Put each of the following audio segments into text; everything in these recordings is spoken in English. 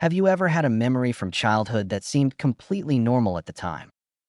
Have you ever had a memory from childhood that seemed completely normal at the time,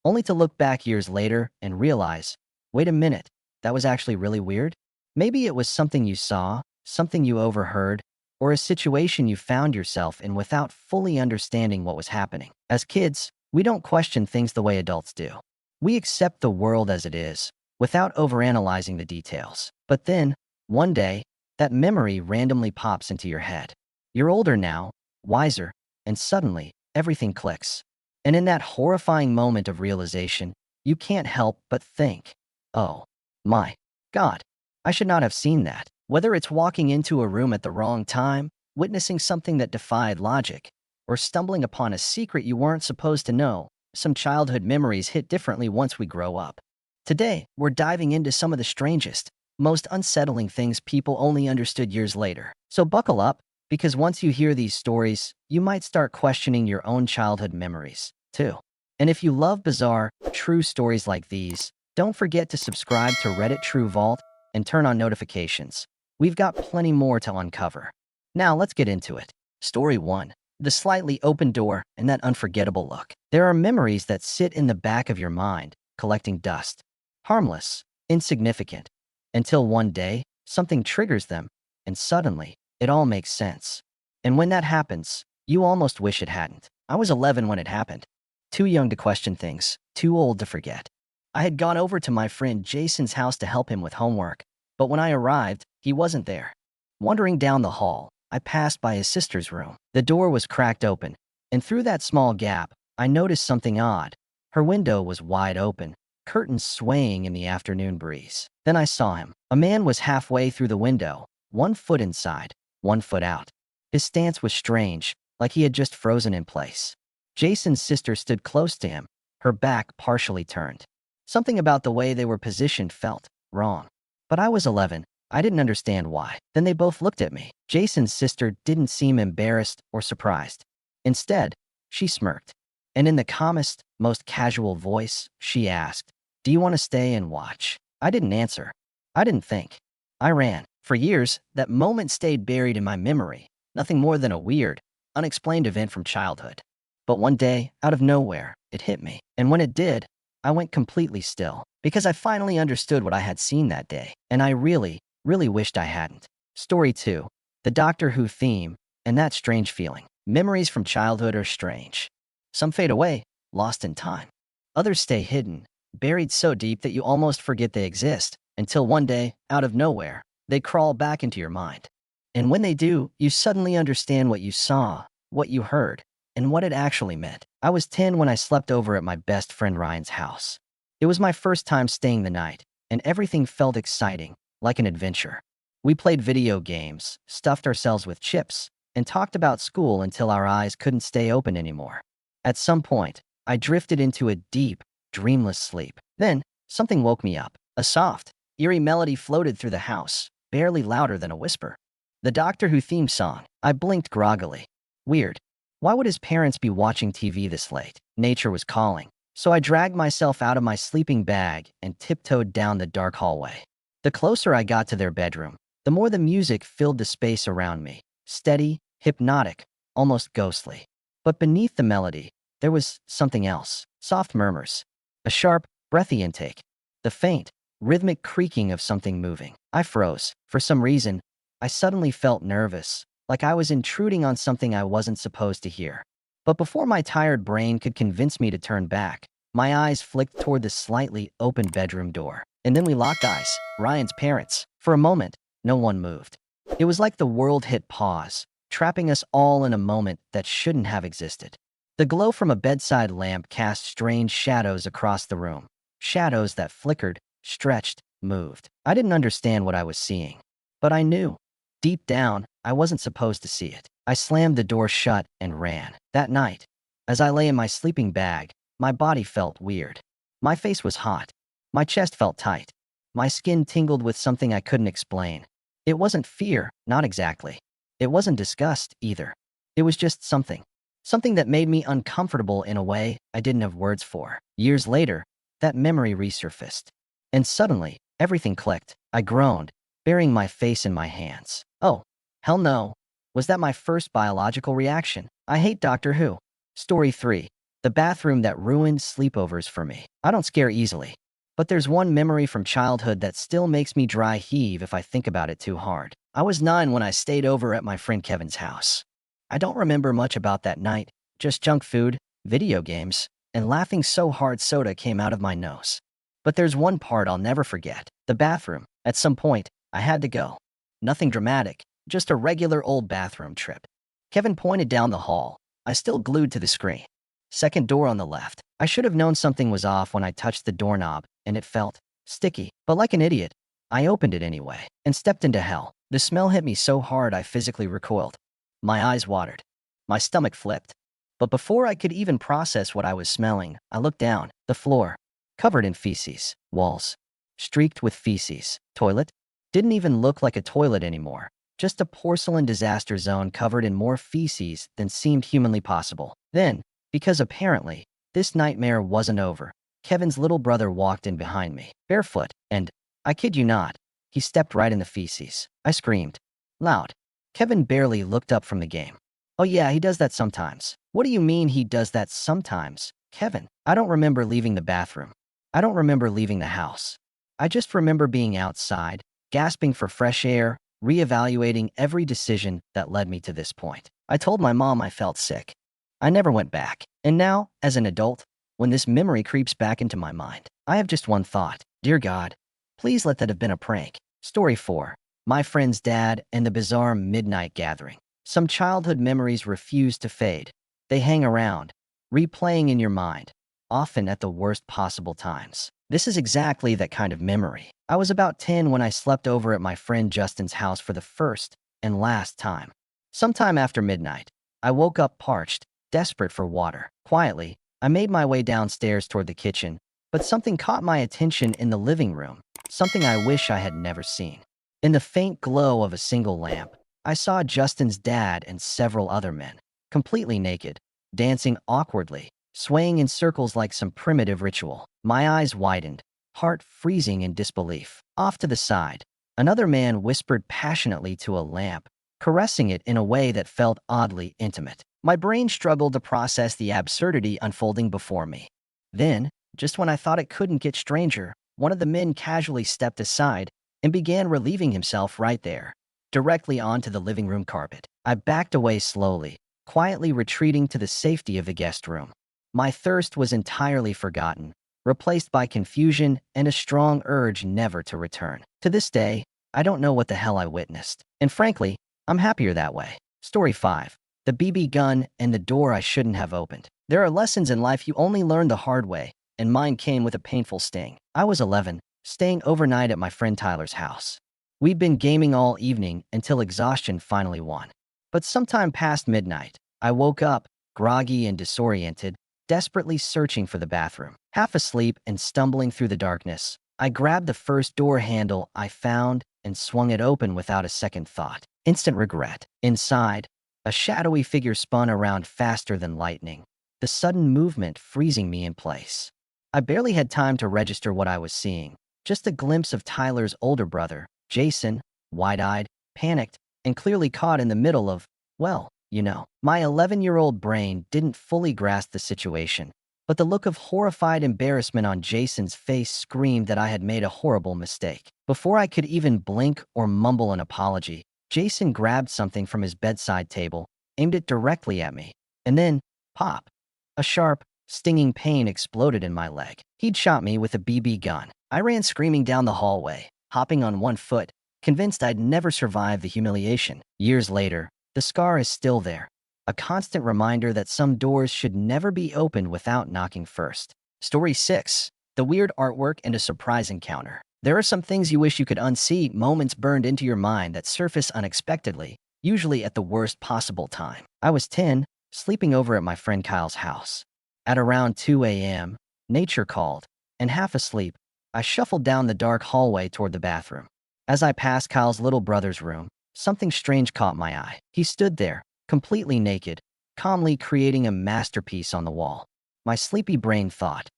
only to look back years later and realize, wait a minute, that was actually really weird? Maybe it was something you saw, something you overheard, or a situation you found yourself in without fully understanding what was happening. As kids, we don't question things the way adults do. We accept the world as it is, without overanalyzing the details. But then, one day, that memory randomly pops into your head. You're older now, wiser, and suddenly, everything clicks. And in that horrifying moment of realization, you can't help but think, oh, my God, I should not have seen that. Whether it's walking into a room at the wrong time, witnessing something that defied logic, or stumbling upon a secret you weren't supposed to know, some childhood memories hit differently once we grow up. Today, we're diving into some of the strangest, most unsettling things people only understood years later. So buckle up, because once you hear these stories, you might start questioning your own childhood memories, too. And if you love bizarre, true stories like these, don't forget to subscribe to Reddit True Vault and turn on notifications. We've got plenty more to uncover. Now let's get into it. Story 1. The slightly open door and that unforgettable look. There are memories that sit in the back of your mind, collecting dust. Harmless, insignificant, until one day, something triggers them, and suddenly, it all makes sense. And when that happens, you almost wish it hadn't. I was 11 when it happened. Too young to question things, too old to forget. I had gone over to my friend Jason's house to help him with homework, but when I arrived, he wasn't there. Wandering down the hall, I passed by his sister's room. The door was cracked open, and through that small gap, I noticed something odd. Her window was wide open, curtains swaying in the afternoon breeze. Then I saw him. A man was halfway through the window, 1 foot inside, 1 foot out. His stance was strange, like he had just frozen in place. Jason's sister stood close to him, her back partially turned. Something about the way they were positioned felt wrong. But I was 11. I didn't understand why. Then they both looked at me. Jason's sister didn't seem embarrassed or surprised. Instead, she smirked. And in the calmest, most casual voice, she asked, "Do you want to stay and watch?" I didn't answer. I didn't think. I ran. For years, that moment stayed buried in my memory, nothing more than a weird, unexplained event from childhood. But one day, out of nowhere, it hit me. And when it did, I went completely still, because I finally understood what I had seen that day. And I really wished I hadn't. Story 2. The Doctor Who theme, and that strange feeling. Memories from childhood are strange. Some fade away, lost in time. Others stay hidden, buried so deep that you almost forget they exist, until one day, out of nowhere, they crawl back into your mind. And when they do, you suddenly understand what you saw, what you heard, and what it actually meant. I was 10 when I slept over at my best friend Ryan's house. It was my first time staying the night, and everything felt exciting, like an adventure. We played video games, stuffed ourselves with chips, and talked about school until our eyes couldn't stay open anymore. At some point, I drifted into a deep, dreamless sleep. Then, something woke me up. A soft, eerie melody floated through the house, barely louder than a whisper. The Doctor Who theme song. I blinked groggily. Weird. Why would his parents be watching TV this late? Nature was calling. So I dragged myself out of my sleeping bag and tiptoed down the dark hallway. The closer I got to their bedroom, the more the music filled the space around me. Steady, hypnotic, almost ghostly. But beneath the melody, there was something else. Soft murmurs. A sharp, breathy intake. The faint, rhythmic creaking of something moving. I froze. For some reason, I suddenly felt nervous, like I was intruding on something I wasn't supposed to hear. But before my tired brain could convince me to turn back, my eyes flicked toward the slightly open bedroom door. And then we locked eyes, Ryan's parents. For a moment, no one moved. It was like the world hit pause, trapping us all in a moment that shouldn't have existed. The glow from a bedside lamp cast strange shadows across the room. Shadows that flickered, stretched, moved. I didn't understand what I was seeing, but I knew. Deep down, I wasn't supposed to see it. I slammed the door shut and ran. That night, as I lay in my sleeping bag, my body felt weird. My face was hot. My chest felt tight. My skin tingled with something I couldn't explain. It wasn't fear, not exactly. It wasn't disgust, either. It was just something. Something that made me uncomfortable in a way I didn't have words for. Years later, that memory resurfaced. And suddenly, everything clicked. I groaned, burying my face in my hands. Oh, hell no. Was that my first biological reaction? I hate Doctor Who. Story 3. The bathroom that ruined sleepovers for me. I don't scare easily, but there's one memory from childhood that still makes me dry heave if I think about it too hard. I was 9 when I stayed over at my friend Kevin's house. I don't remember much about that night, just junk food, video games, and laughing so hard soda came out of my nose. But there's one part I'll never forget. The bathroom. At some point, I had to go. Nothing dramatic, just a regular old bathroom trip. Kevin pointed down the hall. I still glued to the screen. Second door on the left. I should have known something was off when I touched the doorknob, and it felt sticky. But like an idiot, I opened it anyway and stepped into hell. The smell hit me so hard I physically recoiled. My eyes watered. My stomach flipped. But before I could even process what I was smelling, I looked down. The floor, covered in feces. Walls, streaked with feces. Toilet, didn't even look like a toilet anymore. Just a porcelain disaster zone covered in more feces than seemed humanly possible. Then, because apparently, this nightmare wasn't over, Kevin's little brother walked in behind me, barefoot, and, I kid you not, he stepped right in the feces. I screamed. Loud. Kevin barely looked up from the game. Oh yeah, he does that sometimes. What do you mean he does that sometimes? Kevin, I don't remember leaving the bathroom. I don't remember leaving the house. I just remember being outside, gasping for fresh air, reevaluating every decision that led me to this point. I told my mom I felt sick. I never went back. And now, as an adult, when this memory creeps back into my mind, I have just one thought. Dear God, please let that have been a prank. Story 4. My friend's dad and the bizarre midnight gathering. Some childhood memories refuse to fade. They hang around, replaying in your mind, often at the worst possible times. This is exactly that kind of memory. I was about 10 when I slept over at my friend Justin's house for the first and last time. Sometime after midnight, I woke up parched, desperate for water. Quietly, I made my way downstairs toward the kitchen, but something caught my attention in the living room, something I wish I had never seen. In the faint glow of a single lamp, I saw Justin's dad and several other men, completely naked, dancing awkwardly, swaying in circles like some primitive ritual. My eyes widened, heart freezing in disbelief. Off to the side, another man whispered passionately to a lamp, caressing it in a way that felt oddly intimate. My brain struggled to process the absurdity unfolding before me. Then, just when I thought it couldn't get stranger, one of the men casually stepped aside and began relieving himself right there, directly onto the living room carpet. I backed away slowly, quietly retreating to the safety of the guest room. My thirst was entirely forgotten, replaced by confusion and a strong urge never to return. To this day, I don't know what the hell I witnessed. And frankly, I'm happier that way. Story 5. The BB gun and the door I shouldn't have opened. There are lessons in life you only learn the hard way, and mine came with a painful sting. I was 11, staying overnight at my friend Tyler's house. We'd been gaming all evening until exhaustion finally won. But sometime past midnight, I woke up, groggy and disoriented, desperately searching for the bathroom. Half asleep and stumbling through the darkness, I grabbed the first door handle I found and swung it open without a second thought. Instant regret. Inside, a shadowy figure spun around faster than lightning, the sudden movement freezing me in place. I barely had time to register what I was seeing, just a glimpse of Tyler's older brother, Jason, wide-eyed, panicked, and clearly caught in the middle of, well, you know. My 11-year-old brain didn't fully grasp the situation, but the look of horrified embarrassment on Jason's face screamed that I had made a horrible mistake. Before I could even blink or mumble an apology, Jason grabbed something from his bedside table, aimed it directly at me, and then, pop! A sharp, stinging pain exploded in my leg. He'd shot me with a BB gun. I ran screaming down the hallway, hopping on one foot, convinced I'd never survive the humiliation. Years later, the scar is still there, a constant reminder that some doors should never be opened without knocking first. Story 6. The weird artwork and a surprise encounter. There are some things you wish you could unsee, moments burned into your mind that surface unexpectedly, usually at the worst possible time. I was 10, sleeping over at my friend Kyle's house. At around 2 a.m., nature called, and half asleep, I shuffled down the dark hallway toward the bathroom. As I passed Kyle's little brother's room, something strange caught my eye. He stood there, completely naked, calmly creating a masterpiece on the wall. My sleepy brain thought,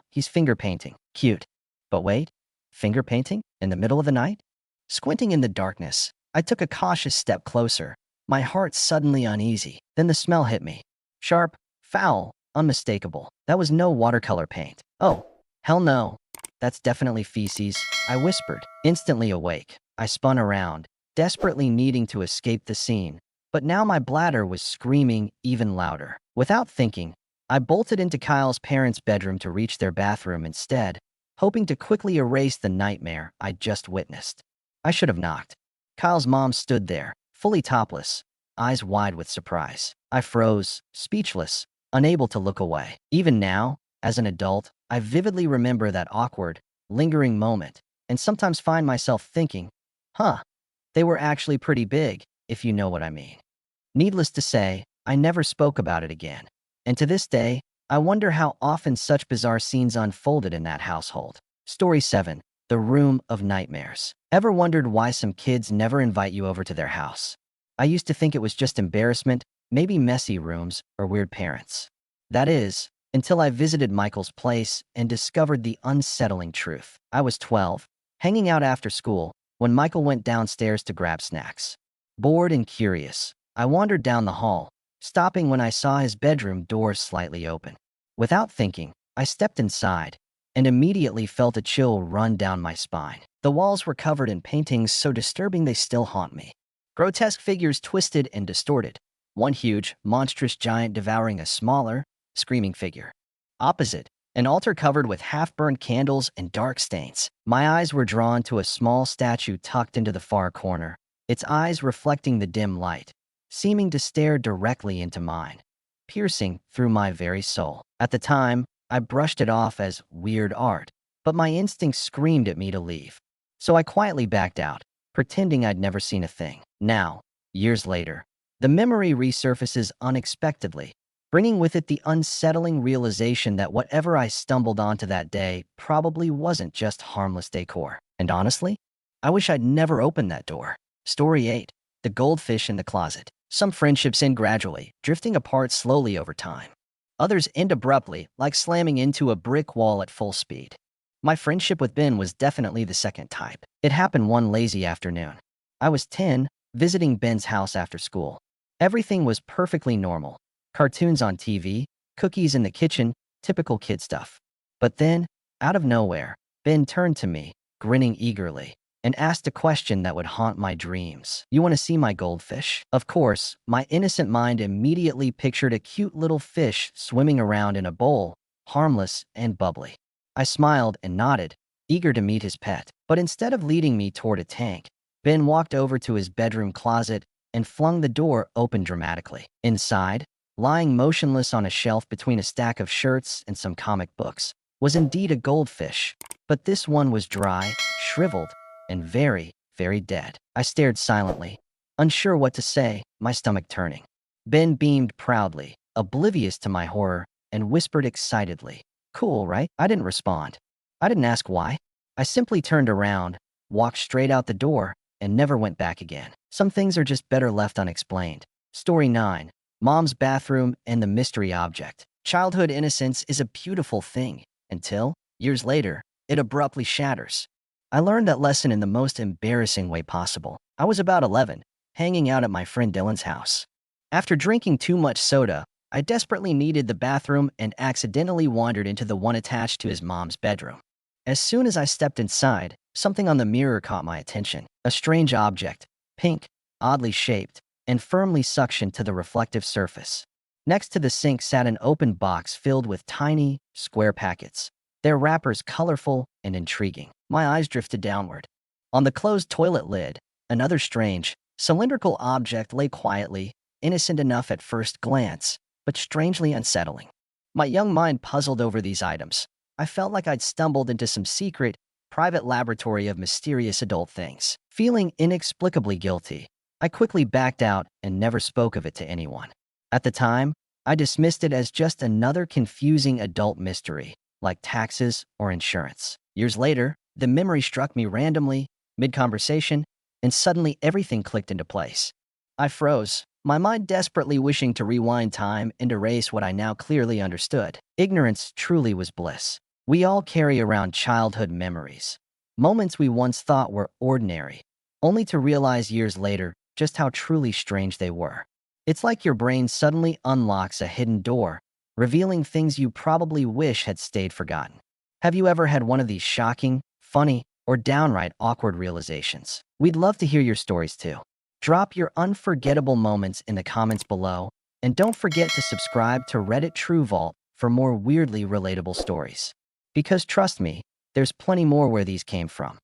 he's finger painting. Cute. But wait, finger painting? In the middle of the night? Squinting in the darkness, I took a cautious step closer, My heart suddenly uneasy. Then the smell hit me. Sharp, foul, unmistakable. That was no watercolor paint. Oh, hell no. That's definitely feces, I whispered. Instantly awake, I spun around, desperately needing to escape the scene. But now my bladder was screaming even louder. Without thinking, I bolted into Kyle's parents' bedroom to reach their bathroom instead, hoping to quickly erase the nightmare I'd just witnessed. I should have knocked. Kyle's mom stood there, fully topless, eyes wide with surprise. I froze, speechless, unable to look away. Even now, as an adult, I vividly remember that awkward, lingering moment, and sometimes find myself thinking, huh, they were actually pretty big, if you know what I mean. Needless to say, I never spoke about it again. And to this day, I wonder how often such bizarre scenes unfolded in that household. Story 7. The Room of Nightmares. Ever wondered why some kids never invite you over to their house? I used to think it was just embarrassment, maybe messy rooms, or weird parents. That is, until I visited Michael's place and discovered the unsettling truth. I was 12, hanging out after school, when Michael went downstairs to grab snacks. Bored and curious, I wandered down the hall, stopping when I saw his bedroom door slightly open. Without thinking, I stepped inside and immediately felt a chill run down my spine. The walls were covered in paintings so disturbing they still haunt me. Grotesque figures twisted and distorted, one huge, monstrous giant devouring a smaller, screaming figure. Opposite, an altar covered with half-burned candles and dark stains. My eyes were drawn to a small statue tucked into the far corner, its eyes reflecting the dim light, seeming to stare directly into mine, piercing through my very soul. At the time, I brushed it off as weird art, but my instincts screamed at me to leave. So I quietly backed out, pretending I'd never seen a thing. Now, years later, the memory resurfaces unexpectedly, bringing with it the unsettling realization that whatever I stumbled onto that day probably wasn't just harmless decor. And honestly, I wish I'd never opened that door. Story 8. The Goldfish in the Closet. Some friendships end gradually, drifting apart slowly over time. Others end abruptly, like slamming into a brick wall at full speed. My friendship with Ben was definitely the second type. It happened one lazy afternoon. I was 10, visiting Ben's house after school. Everything was perfectly normal. Cartoons on TV, cookies in the kitchen, typical kid stuff. But then, out of nowhere, Ben turned to me, grinning eagerly, and asked a question that would haunt my dreams. "You want to see my goldfish?" Of course, my innocent mind immediately pictured a cute little fish swimming around in a bowl, harmless and bubbly. I smiled and nodded, eager to meet his pet. But instead of leading me toward a tank, Ben walked over to his bedroom closet and flung the door open dramatically. Inside, lying motionless on a shelf between a stack of shirts and some comic books, was indeed a goldfish. But this one was dry, shriveled, and very, very dead. I stared silently, unsure what to say, my stomach turning. Ben beamed proudly, oblivious to my horror, and whispered excitedly, "Cool, right?" I didn't respond. I didn't ask why. I simply turned around, walked straight out the door, and never went back again. Some things are just better left unexplained. Story 9. Mom's Bathroom and the Mystery Object. Childhood innocence is a beautiful thing, until, years later, it abruptly shatters. I learned that lesson in the most embarrassing way possible. I was about 11, hanging out at my friend Dylan's house. After drinking too much soda, I desperately needed the bathroom and accidentally wandered into the one attached to his mom's bedroom. As soon as I stepped inside, something on the mirror caught my attention. A strange object, pink, oddly shaped, and firmly suctioned to the reflective surface. Next to the sink sat an open box filled with tiny, square packets, their wrappers colorful and intriguing. My eyes drifted downward. On the closed toilet lid, another strange, cylindrical object lay quietly, innocent enough at first glance, but strangely unsettling. My young mind puzzled over these items. I felt like I'd stumbled into some secret, private laboratory of mysterious adult things. Feeling inexplicably guilty, I quickly backed out and never spoke of it to anyone. At the time, I dismissed it as just another confusing adult mystery, like taxes or insurance. Years later, the memory struck me randomly, mid-conversation, and suddenly everything clicked into place. I froze, my mind desperately wishing to rewind time and erase what I now clearly understood. Ignorance truly was bliss. We all carry around childhood memories, moments we once thought were ordinary, only to realize years later just how truly strange they were. It's like your brain suddenly unlocks a hidden door, revealing things you probably wish had stayed forgotten. Have you ever had one of these shocking, funny, or downright awkward realizations? We'd love to hear your stories too. Drop your unforgettable moments in the comments below, and don't forget to subscribe to Reddit True Vault for more weirdly relatable stories. Because trust me, there's plenty more where these came from.